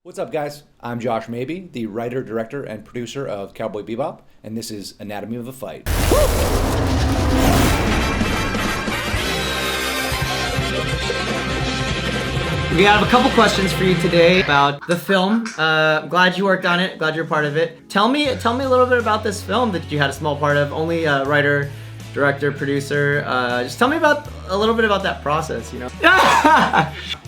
What's up, guys? I'm Josh Mabie, the writer, director, and producer of Cowboy Bebop, and this is Anatomy of a Fight. We have a couple questions for you today about the film. Glad you worked on it. Glad you're part of it. Tell me a little bit about this film that you had a small part of. Only writer, director, producer. Just tell me a little bit about that process.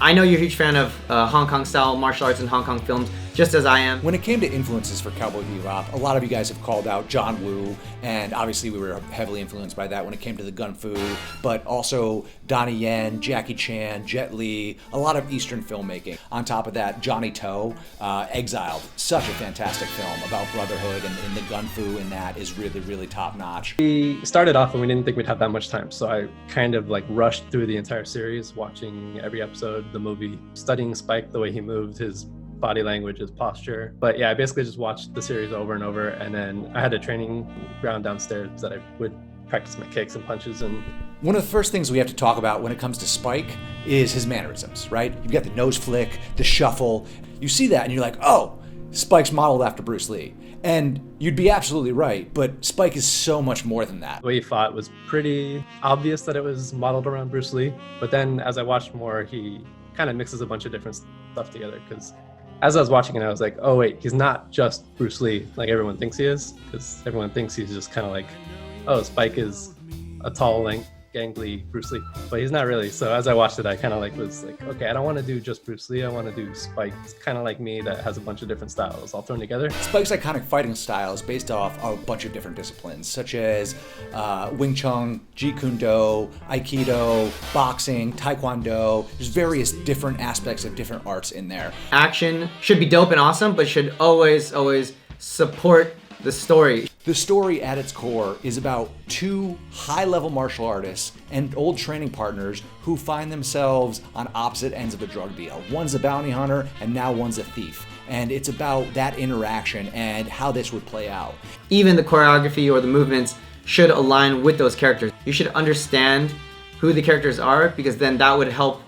I know you're a huge fan of Hong Kong style martial arts and Hong Kong films, just as I am. When it came to influences for Cowboy Bebop, a lot of you guys have called out John Woo, and obviously we were heavily influenced by that when it came to the Gun Fu, but also Donnie Yen, Jackie Chan, Jet Li, a lot of Eastern filmmaking. On top of that, Johnny To, Exiled, such a fantastic film about brotherhood, and the Gun Fu in that is really, really top notch. We started off and we didn't think we'd have that much time, so I kind of rushed through the entire series, watching every episode, the movie, studying Spike, the way he moved, his body language, his posture. But yeah, I basically just watched the series over and over, and then I had a training ground downstairs that I would practice my kicks and punches. And one of the first things we have to talk about when it comes to Spike is his mannerisms, right? You've got the nose flick, the shuffle. You see that and you're like, oh, Spike's modeled after Bruce Lee. And you'd be absolutely right, but Spike is so much more than that. The way he fought was pretty obvious that it was modeled around Bruce Lee. But then as I watched more, he kind of mixes a bunch of different stuff together, because as I was watching it, I was like, oh wait, he's not just Bruce Lee like everyone thinks he is, because everyone thinks he's just kind of like, oh, Spike is a tall, gangly Bruce Lee, but he's not really. So as I watched it, I kind of was like, okay, I don't want to do just Bruce Lee, I want to do Spike. It's kind of like me, that has a bunch of different styles all thrown together. Spike's iconic fighting style is based off a bunch of different disciplines, such as Wing Chun, Jeet Kune Do, Aikido, boxing, Taekwondo. There's various different aspects of different arts in there. Action should be dope and awesome, but should always support the story. The story at its core is about two high-level martial artists and old training partners who find themselves on opposite ends of a drug deal. One's a bounty hunter and now one's a thief. And it's about that interaction and how this would play out. Even the choreography or the movements should align with those characters. You should understand who the characters are, because then that would help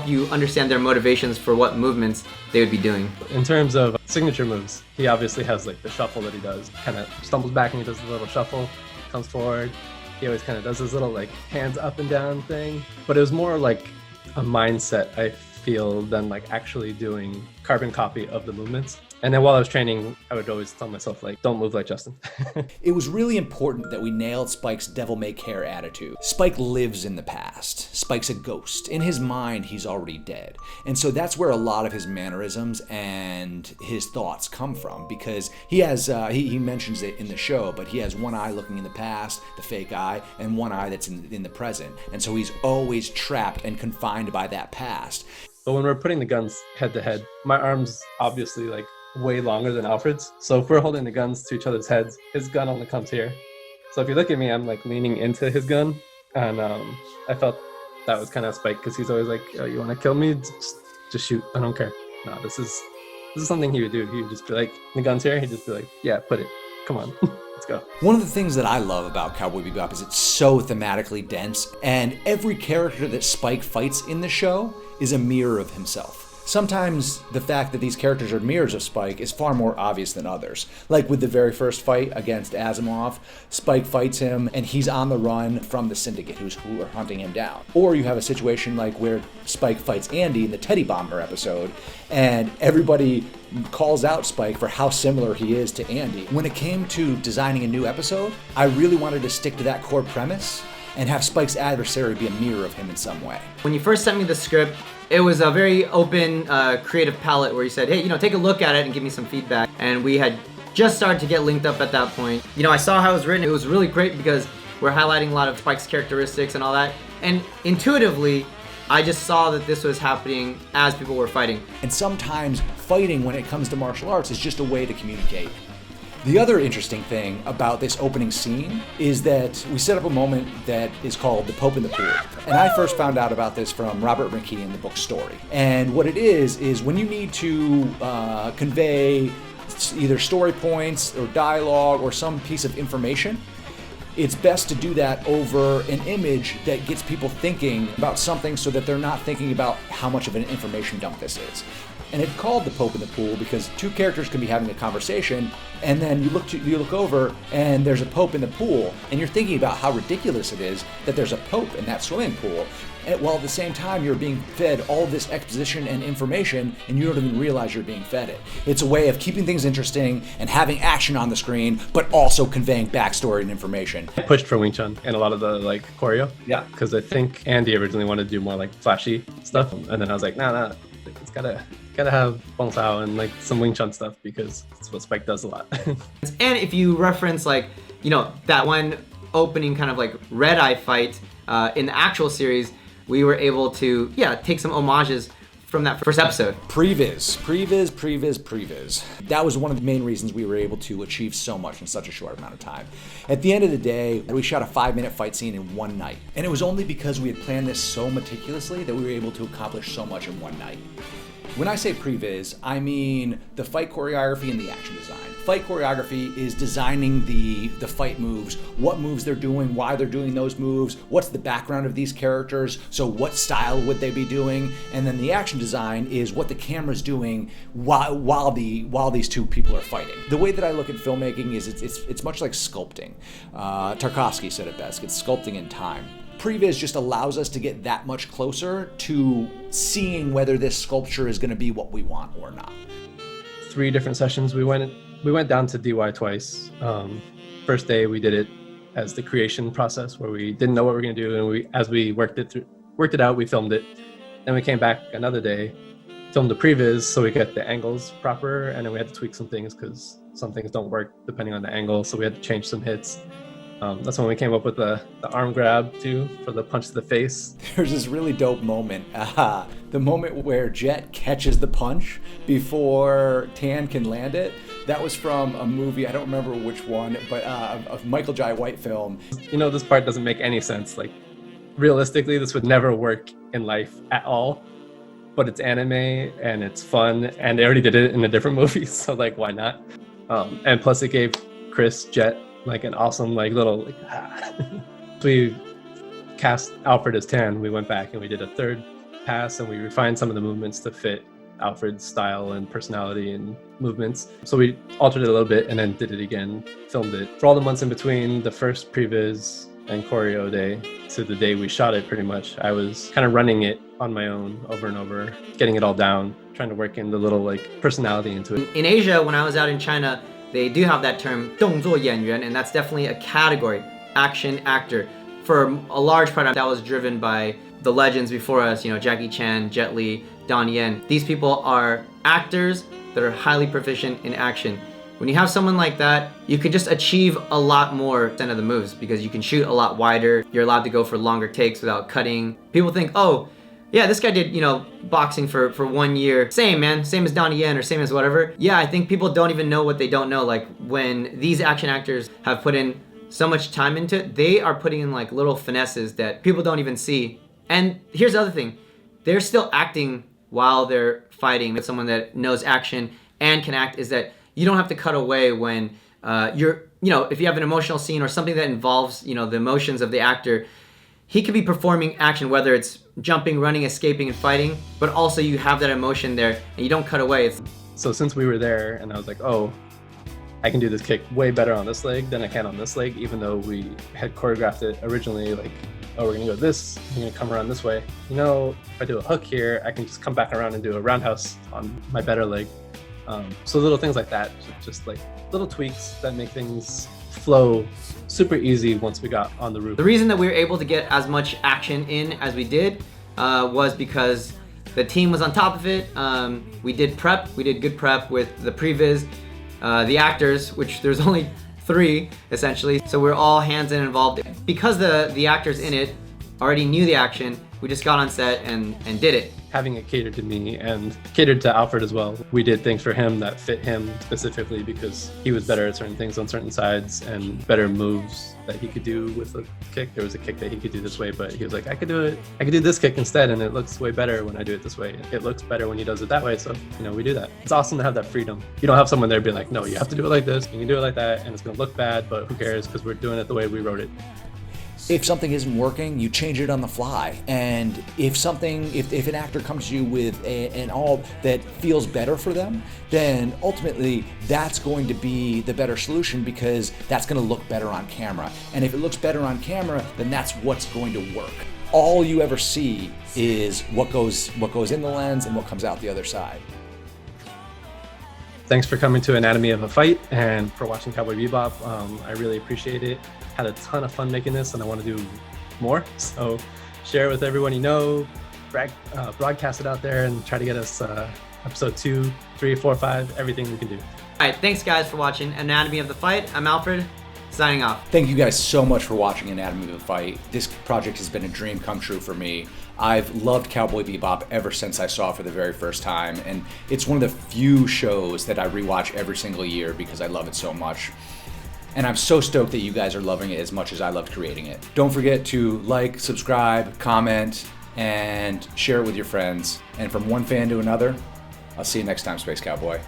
you understand their motivations for what movements they would be doing. In terms of signature moves, he obviously has the shuffle that he does. Kind of stumbles back and he does the little shuffle, comes forward. He always kind of does his little hands up and down thing. But it was more like a mindset, I feel, than actually doing carbon copy of the movements. And then while I was training, I would always tell myself, don't move like Justin. It was really important that we nailed Spike's devil-may-care attitude. Spike lives in the past. Spike's a ghost. In his mind, he's already dead. And so that's where a lot of his mannerisms and his thoughts come from, because he has, he mentions it in the show, but he has one eye looking in the past, the fake eye, and one eye that's in the present. And so he's always trapped and confined by that past. But when we're putting the guns head to head, my arm's obviously way longer than Alfred's. So if we're holding the guns to each other's heads, his gun only comes here. So if you look at me, I'm leaning into his gun. And I felt that was kind of Spike, because he's always oh, you want to kill me? Just shoot. I don't care. No, this is something he would do. He would just be the gun's here. He'd just be yeah, put it. Come on. Let's go. One of the things that I love about Cowboy Bebop is it's so thematically dense, and every character that Spike fights in the show is a mirror of himself. Sometimes the fact that these characters are mirrors of Spike is far more obvious than others. Like with the very first fight against Asimov, Spike fights him and he's on the run from the Syndicate who are hunting him down. Or you have a situation where Spike fights Andy in the Teddy Bomber episode, and everybody calls out Spike for how similar he is to Andy. When it came to designing a new episode, I really wanted to stick to that core premise and have Spike's adversary be a mirror of him in some way. When you first sent me the script, it was a very open, creative palette where you said, hey, take a look at it and give me some feedback. And we had just started to get linked up at that point. I saw how it was written. It was really great because we're highlighting a lot of Spike's characteristics and all that. And intuitively, I just saw that this was happening as people were fighting. And sometimes fighting, when it comes to martial arts, is just a way to communicate. The other interesting thing about this opening scene is that we set up a moment that is called The Pope in the Pool. And I first found out about this from Robert McKee in the book Story. And what it is when you need to convey either story points or dialogue or some piece of information, it's best to do that over an image that gets people thinking about something so that they're not thinking about how much of an information dump this is. And it's called The Pope in the Pool because two characters can be having a conversation, and then you look over and there's a pope in the pool, and you're thinking about how ridiculous it is that there's a pope in that swimming pool. And while at the same time you're being fed all this exposition and information, and you don't even realize you're being fed it. It's a way of keeping things interesting and having action on the screen, but also conveying backstory and information. I pushed for Wing Chun and a lot of the like choreo. Yeah. Because I think Andy originally wanted to do more like flashy stuff, and then I was like, nah, it's gotta have Bong Sao and like some Wing Chun stuff because it's what Spike does a lot. And if you reference like, that one opening kind of like red eye fight in the actual series, we were able to, take some homages from that first episode. Previs. That was one of the main reasons we were able to achieve so much in such a short amount of time. At the end of the day, we shot a 5-minute fight scene in one night. And it was only because we had planned this so meticulously that we were able to accomplish so much in one night. When I say previs, I mean the fight choreography and the action design. Fight choreography is designing the fight moves, what moves they're doing, why they're doing those moves, what's the background of these characters, so what style would they be doing, and then the action design is what the camera's doing while these two people are fighting. The way that I look at filmmaking is it's much like sculpting. Tarkovsky said it best, it's sculpting in time. Previs just allows us to get that much closer to seeing whether this sculpture is going to be what we want or not. 3 different sessions. We went down to DY twice. First day we did it as the creation process where we didn't know what we were going to do, and as we worked it out, we filmed it. Then we came back another day, filmed the previs so we get the angles proper, and then we had to tweak some things because some things don't work depending on the angle, so we had to change some hits. That's when we came up with the arm grab too for the punch to the face. There's this really dope moment. The moment where Jet catches the punch before Tan can land it. That was from a movie, I don't remember which one, but a Michael Jai White film. This part doesn't make any sense. Like, realistically, this would never work in life at all. But it's anime and it's fun, and they already did it in a different movie, so like, why not? And plus, it gave Chris Jet like an awesome little we cast Alfred as Tan. We went back and we did a third pass and we refined some of the movements to fit Alfred's style and personality and movements. So we altered it a little bit and then did it again, filmed it. For all the months in between the first previs and choreo day to the day we shot it, pretty much, I was kind of running it on my own over and over, getting it all down, trying to work in the little personality into it. In Asia, when I was out in China, they do have that term 动作演员, and that's definitely a category, action actor. For a large part, that was driven by the legends before us, Jackie Chan, Jet Li, Donnie Yen. These people are actors that are highly proficient in action. When you have someone like that, you can just achieve a lot more of the moves because you can shoot a lot wider. You're allowed to go for longer takes without cutting. People think, oh, yeah, this guy did, boxing for 1 year. Same, man. Same as Donnie Yen or same as whatever. Yeah, I think people don't even know what they don't know. Like, when these action actors have put in so much time into it, they are putting in little finesses that people don't even see. And here's the other thing. They're still acting while they're fighting. With someone that knows action and can act is that you don't have to cut away when if you have an emotional scene or something that involves, the emotions of the actor. He could be performing action, whether it's jumping, running, escaping, and fighting, but also you have that emotion there and you don't cut away. So since we were there and I was like, oh, I can do this kick way better on this leg than I can on this leg, even though we had choreographed it originally, oh, we're gonna go this, we're gonna come around this way. If I do a hook here, I can just come back around and do a roundhouse on my better leg. So little things like that, just little tweaks that make things flow super easy once we got on the roof. The reason that we were able to get as much action in as we did was because the team was on top of it. We did good prep with the previs, the actors, which there's only 3 essentially. So we're all hands in involved. Because the actors in it already knew the action, we just got on set and did it. Having it catered to me and catered to Alfred as well. We did things for him that fit him specifically because he was better at certain things on certain sides and better moves that he could do with a kick. There was a kick that he could do this way, but he was like, I could do this kick instead, and it looks way better when I do it this way. It looks better when he does it that way, so we do that. It's awesome to have that freedom. You don't have someone there be like, no, you have to do it like this, you can do it like that, and it's gonna look bad, but who cares, because we're doing it the way we wrote it. If something isn't working, you change it on the fly. And if an actor comes to you with an all that feels better for them, then ultimately that's going to be the better solution, because that's going to look better on camera. And if it looks better on camera, then that's what's going to work. All you ever see is what goes in the lens and what comes out the other side. Thanks for coming to Anatomy of a Fight and for watching Cowboy Bebop. I really appreciate it. Had a ton of fun making this, and I want to do more. So share it with everyone you know, broadcast it out there, and try to get us episode 2, 3, 4, 5, everything we can do. All right, thanks guys for watching Anatomy of the Fight. I'm Alfred, signing off. Thank you guys so much for watching Anatomy of a Fight. This project has been a dream come true for me. I've loved Cowboy Bebop ever since I saw it for the very first time, and it's one of the few shows that I rewatch every single year because I love it so much. And I'm so stoked that you guys are loving it as much as I loved creating it. Don't forget to like, subscribe, comment, and share it with your friends. And from one fan to another, I'll see you next time, Space Cowboy.